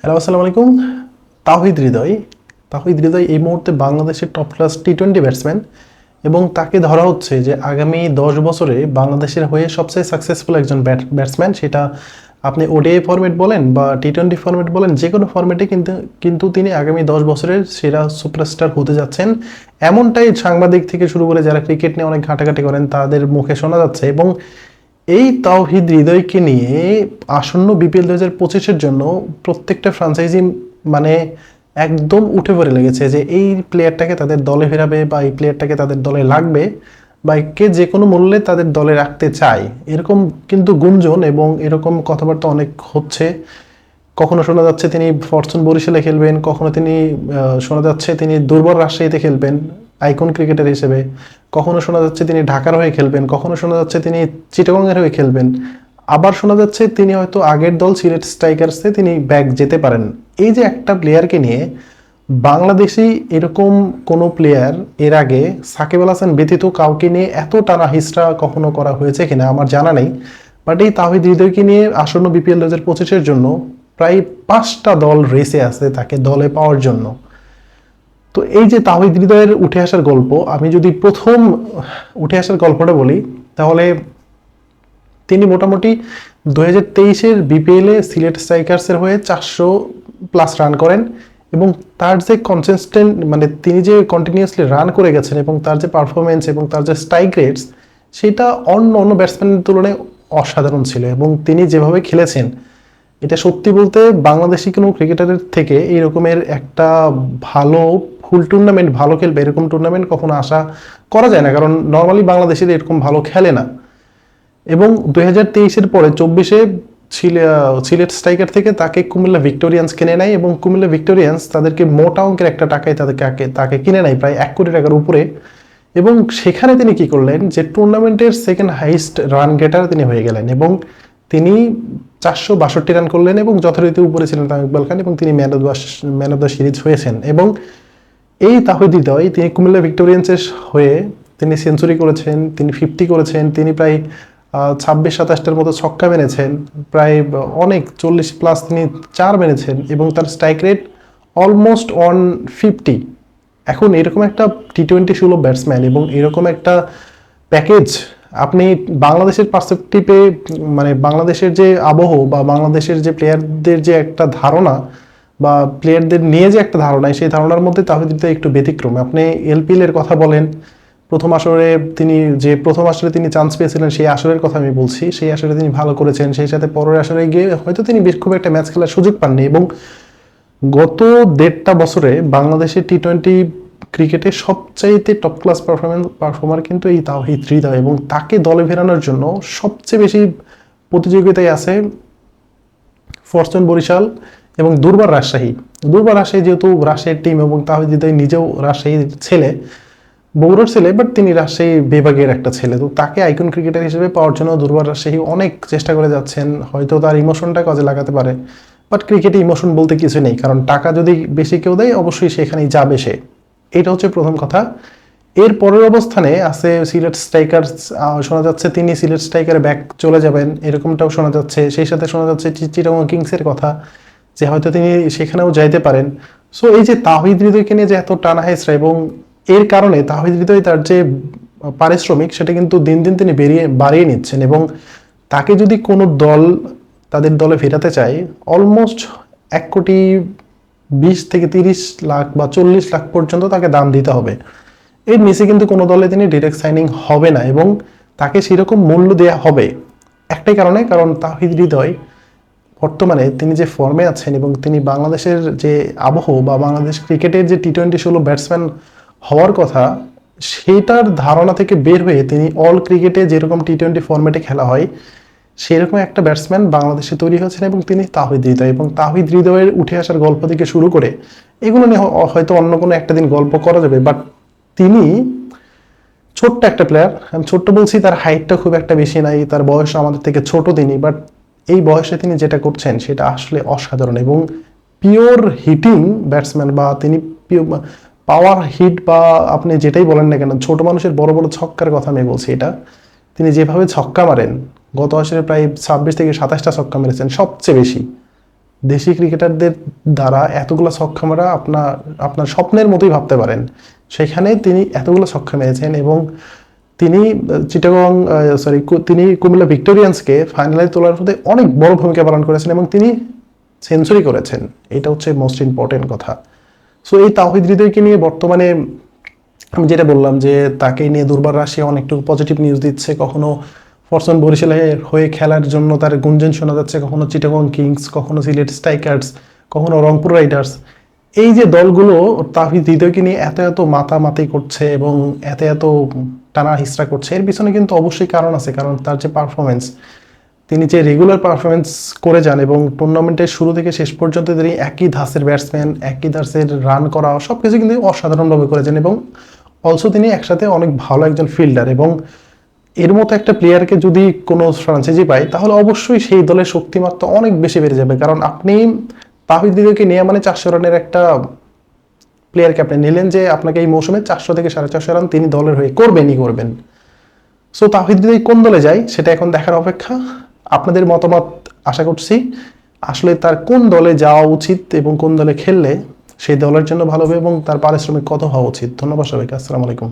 Hello, আসসালামু আলাইকুম। তাহিদ হৃদয় এই মুহূর্তে বাংলাদেশের টপ ক্লাস টি-20 ব্যাটসম্যান এবং তাকে ধরা হচ্ছে যে আগামী 10 বছরে বাংলাদেশের হয়ে সবচেয়ে সাকসেসফুল একজন ব্যাটসম্যান। সেটা আপনি ওডিআই ফরম্যাট বলেন বা টি-20 ফরম্যাট বলেন, যে কোনো ফরম্যাটে কিন্তু তিনি আগামী 10 বছরের সেরা সুপারস্টার হতে যাচ্ছেন, এমনটাই সাংবাদিক থেকে শুরু করে যারা ক্রিকেট নিয়ে অনেক ঘাটাঘাটি করেন তাদের মুখে শোনা যাচ্ছে। এবং এই তাওহিদ হৃদয়কে নিয়ে আসন্ন বিপিএল 2025-এর জন্য প্রত্যেকটা ফ্রাঞ্চাইজি মানে একদম উঠে পড়ে লেগেছে যে এই প্লেয়ারটাকে তাদের দলে ফেরাবে বা এই প্লেয়ারটাকে তাদের দলে লাগবে বা একে যে কোনো মূল্যে তাদের দলে রাখতে চায়, এরকম কিন্তু গুঞ্জন এবং এরকম কথাবার্তা অনেক হচ্ছে। কখনো শোনা যাচ্ছে তিনি ফরচুন বরিশালে খেলবেন, কখনো তিনি শোনা যাচ্ছে তিনি দুর্বল রাজশাহীতে খেলবেন আইকন ক্রিকেটার হিসেবে, কখনো শোনা যাচ্ছে তিনি ঢাকার হয়ে খেলবেন, কখনো শোনা যাচ্ছে তিনি চিটাগংয়ের হয়ে খেলবেন, আবার শোনা যাচ্ছে তিনি হয়তো আগের দল সিলেট স্ট্রাইকার্সে তিনি ব্যাক যেতে পারেন। এই যে একটা প্লেয়ারকে নিয়ে বাংলাদেশি এরকম কোনো প্লেয়ার এর আগে সাকিব আল হাসান ব্যতীত কাউকে নিয়ে এত টানা হিস্ট্রা কখনো করা হয়েছে কিনা আমার জানা নেই। বাট এই তাহিদ হৃদয়কে নিয়ে আসন্ন বিপিএল 2025-এর জন্য প্রায় 5টা দল রেসে আছে তাকে দলে পাওয়ার জন্য। তো এই যে তাহিদ হৃদয়ের উঠে আসার গল্প, আমি যদি প্রথম উঠে আসার গল্পটা বলি তাহলে তিনি মোটামুটি 2023-এর বিপিএলে সিলেট স্ট্রাইকার্সের হয়ে 400+ রান করেন এবং তার যে কনসিস্টেন্ট মানে তিনি যে কন্টিনিউয়াসলি রান করে গেছেন এবং তার যে পারফরমেন্স এবং তার যে স্ট্রাইক রেটস, সেটা অন্য ব্যাটসম্যানের তুলনায় অসাধারণ ছিল। এবং তিনি যেভাবে খেলেছেন, এটা সত্যি বলতে বাংলাদেশি কোনো ক্রিকেটারের থেকে এই রকমের একটা ভালো ফুল টুর্নামেন্ট ভালো খেলবে এরকম টুর্নামেন্ট কখনো আশা করা যায় না, কারণ নর্মালি বাংলাদেশিরা এরকম ভালো খেলে না। এবং 2023-এর পরে 24-এ সিলেট স্ট্রাইকার থেকে তাকে কুমিল্লা ভিক্টোরিয়ান্স কিনে নেয় এবং কুমিল্লা ভিক্টোরিয়ান্স তাদেরকে মোটা অঙ্কের একটা টাকায় তাকে কিনে নেয় প্রায় 1 কোটি টাকার উপরে। এবং সেখানে তিনি কি করলেন যে টুর্নামেন্টের সেকেন্ড হাইস্ট রান গেটার তিনি হয়ে গেলেন এবং তিনি 462 রান করলেন এবং যথারীতি উপরে ছিলেন তামিম ইকবাল খান এবং তিনি ম্যান অফ দ্য সিরিজ হয়েছেন। এবং এই তাহিদ হৃদয় তিনি কুমিল্লা ভিক্টোরিয়ান্সের হয়ে তিনি সেঞ্চুরি করেছেন, তিনি 50 করেছেন, তিনি প্রায় 26-27টার মতো ছক্কা মেরেছেন, প্রায় অনেক 40+ তিনি 4 মেরেছেন এবং তার স্ট্রাইক রেট অলমোস্ট 150। এখন এরকম একটা টি-20 সুলভ ব্যাটসম্যান এবং এরকম একটা প্যাকেজ আপনি বাংলাদেশের পার্সপেক্টিভে মানে বাংলাদেশের যে আবহ বা বাংলাদেশের যে প্লেয়ারদের যে একটা ধারণা বা প্লেয়ারদের নিয়ে যে একটা ধারণা, সেই ধারণার মধ্যে তাহিদ হৃদয় একটু ব্যতিক্রম। আপনি এলপিএল এর কথা বলেন, প্রথম আসরে তিনি চান্স পেয়েছিলেন, সেই আসরের কথা আমি বলছি, সেই আসরে তিনি ভালো করেছেন, সেই সাথে পরের আসরে গিয়ে হয়তো তিনি বেশ খুব একটা ম্যাচ খেলার সুযোগ পাননি। এবং গত 1.5 বছরে বাংলাদেশের টি-20 ক্রিকেটের সবচাইতে টপ ক্লাস পারফর্মার কিন্তু এই তাহিদ হৃদয় এবং তাকে দলে ফেরানোর জন্য সবচেয়ে বেশি প্রতিযোগিতায় আছে ফরচুন বরিশাল এবং দুর্বার রাজশাহী। যেহেতু রাজশাহীর টিম এবং তাহিদ হৃদয় নিজেও রাজশাহীর ছেলে, বগুড়ার ছেলে, বাট তিনি রাজশাহী বিভাগের একটা ছেলে, তো তাকে আইকন ক্রিকেটার হিসেবে পাওয়ার জন্য দুর্বার রাজশাহী অনেক চেষ্টা করে যাচ্ছেন। হয়তো তার ইমোশনটা কাজে লাগাতে পারে, বাট ক্রিকেটে ইমোশন বলতে কিছু নেই, কারণ টাকা যদি বেশি কেউ দেয় অবশ্যই সেখানেই যাবে সে। এটা হচ্ছে প্রথম কথা। এর পরের অবস্থানে আছে সিলেট স্ট্রাইকার্স। শোনা যাচ্ছে তিনি সিলেট স্ট্রাইকারে ব্যাক চলে যাবেন, এরকমটাও শোনা যাচ্ছে। সেই সাথে শোনা যাচ্ছে চিটাগং কিংসের কথা, যে হয়তো তিনি সেখানেও যাইতে পারেন। সো এই যে তাহিদ হৃদয়কে নিয়ে যে এত টানা হেঁচড়া এবং এর কারণে তাহিদ হৃদয় তার যে পারিশ্রমিক সেটা কিন্তু দিন দিন তিনি বাড়িয়ে নিচ্ছেন এবং তাকে যদি কোনো দল তাদের দলে ফেরাতে চায় অলমোস্ট 1,20 থেকে 30 লাখ বা 40 লাখ পর্যন্ত তাকে দাম দিতে হবে। এর নিচে কিন্তু কোনো দলে তিনি ডিরেক্ট সাইনিং হবে না এবং তাকে সেরকম মূল্য দেওয়া হবে একটাই কারণে, কারণ তাহিদ হৃদয় বর্তমানে তিনি যে ফর্মে আছেন এবং তিনি বাংলাদেশের যে আবহ বা বাংলাদেশ ক্রিকেটের যে টি-20 সুলভ ব্যাটসম্যান হওয়ার কথা, সেইটার ধারণা থেকে বের হয়ে তিনি অল ক্রিকেটে যেরকম টি-20 ফর্মেটে খেলা হয় সেরকম একটা ব্যাটসম্যান বাংলাদেশে তৈরি হয়েছেন এবং তিনি তাহিদ হৃদয়। এবং তাহিদ হৃদয়ের উঠে আসার গল্প থেকে শুরু করে এগুলো নিয়ে হয়তো অন্য কোনো একটা দিন গল্প করা যাবে। বাট তিনি ছোট্ট একটা প্লেয়ার, আমি ছোট্ট বলছি, তার হাইটটা খুব একটা বেশি নাই, তার বয়স আমাদের থেকে ছোট তিনি, বাট এই বয়সে তিনি যেটা করছেন সেটা আসলে অসাধারণ এবং পিওর হিটিং ব্যাটসম্যান বা তিনি পাওয়ার হিট বা আপনি যেটাই বলেন না কেন, ছোট মানুষের বড় বড় ছক্কার কথা আমি বলছি। এটা তিনি যেভাবে ছক্কা মারেন, গত আসরে প্রায় 26 থেকে 27টা ছক্কা মেরেছেন সবচেয়ে বেশি, দেশি ক্রিকেটারদের দ্বারা এতগুলো ছক্কা মারা আপনার স্বপ্নের মতোই ভাবতে পারেন। সেখানে তিনি এতগুলো ছক্কা মেরেছেন এবং তিনি তিনি কুমিল্লা ভিক্টোরিয়ান্সকে ফাইনালে তোলার মধ্যে অনেক বড় ভূমিকা পালন করেছেন এবং তিনি সেঞ্চুরি করেছেন। এটা হচ্ছে মোস্ট ইম্পর্টেন্ট কথা। সো এই তাওহিদ হৃদয়কে নিয়ে বর্তমানে আমি যেটা বললাম যে তাকে নিয়ে দুর্বার রাশি অনেকটু পজিটিভ নিউজ দিচ্ছে, কখনো ফরচুন বরিশালের হয়ে খেলার জন্য তার গুঞ্জন শোনা যাচ্ছে, কখনো চিটাগং কিংস, কখনো সিলেট স্ট্রাইকার্স, কখনো রংপুর রাইডার্স। এই যে দলগুলো তাওহিদ হৃদয়কে নিয়ে এত এত মাতামাতি করছে এবং এত এত টানা হিসরা করছে, এর পিছনে কিন্তু অবশ্যই কারণ আছে। কারণ তার যে পারফরমেন্স, তিনি যে রেগুলার পারফরমেন্স করে যান এবং টুর্নামেন্টের শুরু থেকে শেষ পর্যন্ত তিনি একই ধাঁচের ব্যাটসম্যান, একই ধাঁচের রান করা, সব কিছু কিন্তু অসাধারণভাবে করেছেন এবং অলসো তিনি একসাথে অনেক ভালো একজন ফিল্ডার। এবং এর মতো একটা প্লেয়ারকে যদি কোনো ফ্রাঞ্চাইজি পায় তাহলে অবশ্যই সেই দলের শক্তিমাত্রা অনেক বেশি বেড়ে যাবে। কারণ আপনি তাহিদ হৃদয়কে নিয়ে মানে 400 রানের একটা প্লেয়ারকে আপনি নিলেন যে আপনাকে এই মৌসুমে 400 থেকে 450 রান তিনি দলের হয়ে করবেন। সো তাহিদ হৃদয় কোন দলে যায় সেটা এখন দেখার অপেক্ষা। আপনাদের মতামত আশা করছি। আসলে তার কোন দলে যাওয়া উচিত এবং কোন দলে খেললে সেই দলের জন্য ভালো হবে এবং তার পারিশ্রমিক কত হওয়া উচিত। ধন্যবাদ সবাইকে। আসসালামু আলাইকুম।